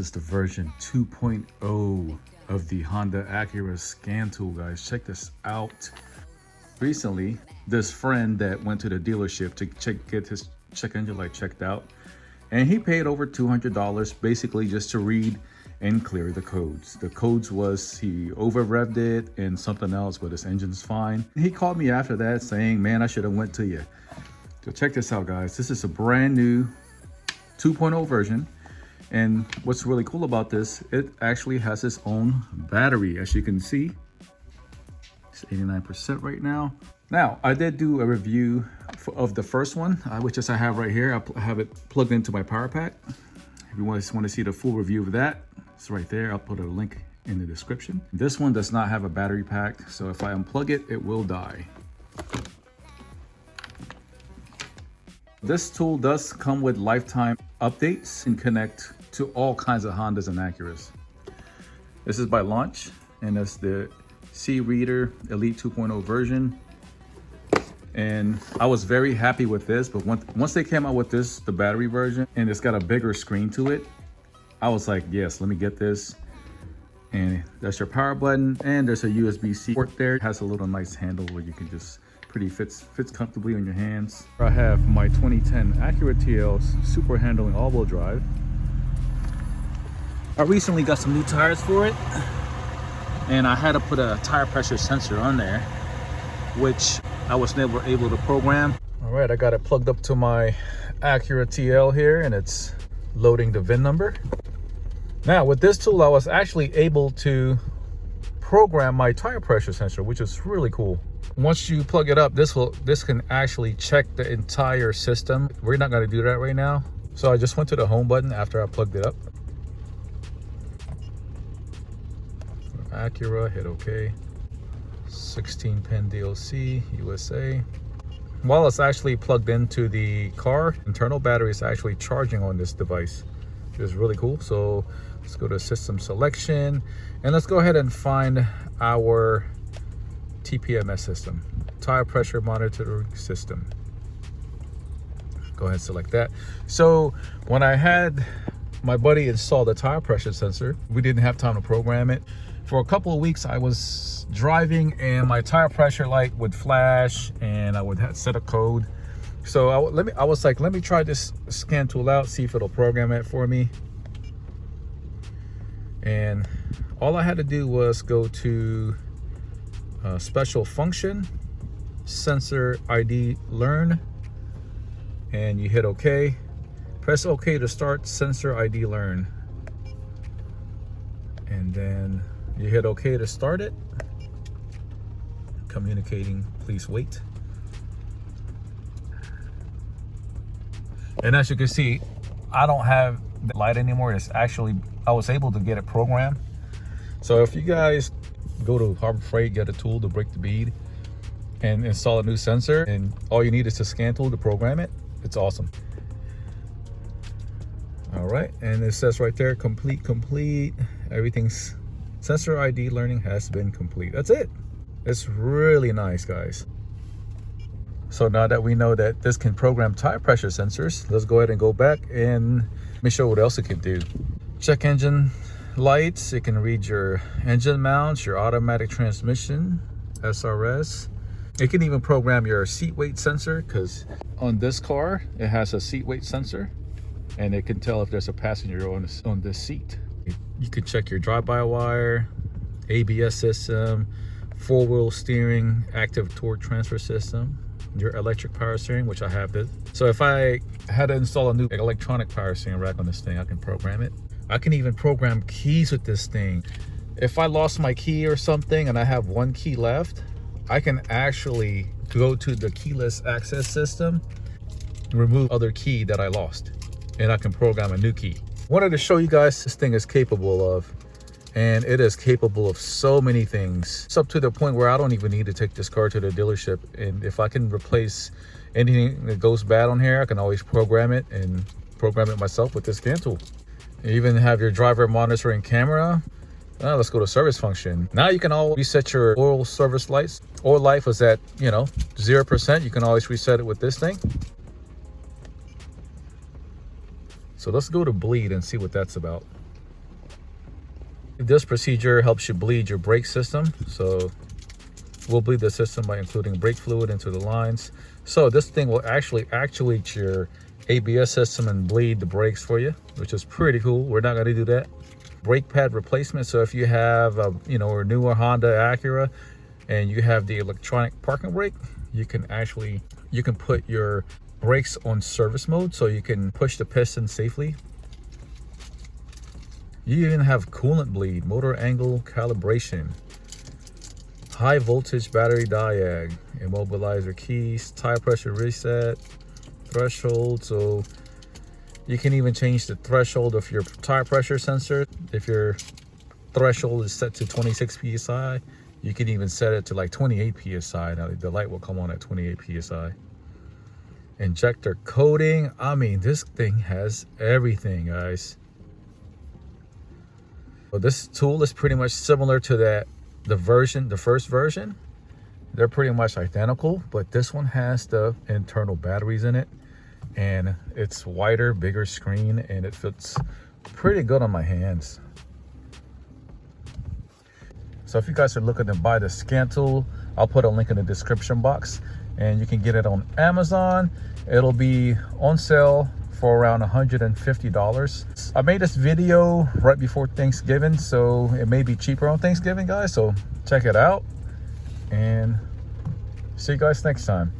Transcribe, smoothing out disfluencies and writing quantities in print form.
is the version 2.0 of the Honda Acura scan tool, guys. Check this out. Recently, this friend that went to the dealership to get his check engine light checked out, and he paid over $200 basically just to read and clear the codes. The codes was he over revved it and something else, but his engine's fine. He called me after that saying, man, I should have went to you. So check this out, guys. This is a brand new 2.0 version. And what's really cool about this, it actually has its own battery. As you can see, it's 89% right now. Now, I did do a review of the first one, which is I have right here. I have it plugged into my power pack. If you want to see the full review of that, it's right there. I'll put a link in the description. This one does not have a battery pack, so if I unplug it, it will die. This tool does come with lifetime updates and connect to all kinds of Hondas and Acuras. This is by Launch, and that's the C-Reader Elite 2.0 version. And I was very happy with this, but once they came out with this, the battery version, and it's got a bigger screen to it, I was like, yes, let me get this. And that's your power button, and there's a USB-C port there. It has a little nice handle where you can just fits comfortably on your hands. I have my 2010 Acura TL Super Handling all-wheel drive. I recently got some new tires for it, and I had to put a tire pressure sensor on there, which I was never able to program. All right, I got it plugged up to my Acura TL here, and it's loading the VIN number. Now, with this tool, I was actually able to program my tire pressure sensor, which is really cool. Once you plug it up, this can actually check the entire system. We're not going to do that right now. So I just went to the home button after I plugged it up. Acura, hit OK. 16-pin DLC, USA. While it's actually plugged into the car, internal battery is actually charging on this device, which is really cool. So let's go to system selection, and let's go ahead and find our TPMS system, tire pressure monitoring system. Go ahead and select that. So when I had my buddy install the tire pressure sensor, we didn't have time to program it. For a couple of weeks, I was driving and my tire pressure light would flash, and I would set a code. So I was like, let me try this scan tool out, see if it'll program it for me. And all I had to do was go to special function, sensor ID learn, and you hit OK. Press OK to start sensor ID learn, and then you hit OK to start it. Communicating, please wait. And as you can see, I don't have the light anymore. It's actually, I was able to get it programmed. So if you guys go to Harbor Freight, get a tool to break the bead and install a new sensor, and all you need is a scan tool to program it, it's awesome. All right, and it says right there, complete. Everything's sensor ID learning has been complete. That's it. It's really nice, guys. So now that we know that this can program tire pressure sensors, let's go ahead and go back and let me show what else it can do. Check engine lights. It can read your engine mounts, your automatic transmission, SRS. It can even program your seat weight sensor, because on this car it has a seat weight sensor, and it can tell if there's a passenger on this seat. You can check your drive-by-wire, ABS system, four-wheel steering, active torque transfer system, your electric power steering, which I have this. So if I had to install a new electronic power steering rack on this thing, I can program it. I can even program keys with this thing. If I lost my key or something and I have one key left, I can actually go to the keyless access system, remove other key that I lost, and I can program a new key. Wanted to show you guys this thing is capable of, and it is capable of so many things. It's up to the point where I don't even need to take this car to the dealership, and if I can replace anything that goes bad on here, I can always program it and program it myself with this scan tool. You even have your driver monitoring camera. Let's go to service function. Now you can all reset your oil service lights. Oil life is at 0%. You can always reset it with this thing. So let's go to bleed and see what that's about. This procedure helps you bleed your brake system. So we'll bleed the system by including brake fluid into the lines. So this thing will actually actuate your ABS system and bleed the brakes for you, which is pretty cool. We're not going to do that. Brake pad replacement. So if you have a newer Honda Acura and you have the electronic parking brake, you can put your brakes on service mode so you can push the piston safely. You even have coolant bleed, motor angle calibration, high voltage battery diag, immobilizer keys, tire pressure reset, threshold. So you can even change the threshold of your tire pressure sensor. If your threshold is set to 26 psi, you can even set it to like 28 psi. Now the light will come on at 28 psi. Injector coating. I mean, this thing has everything, guys. So this tool is pretty much similar to the first version. They're pretty much identical, but this one has the internal batteries in it, and it's wider, bigger screen, and it fits pretty good on my hands. So if you guys are looking to buy the scan tool, I'll put a link in the description box, and you can get it on Amazon. It'll be on sale for around $150. I made this video right before Thanksgiving, so it may be cheaper on Thanksgiving, guys. So check it out, and see you guys next time.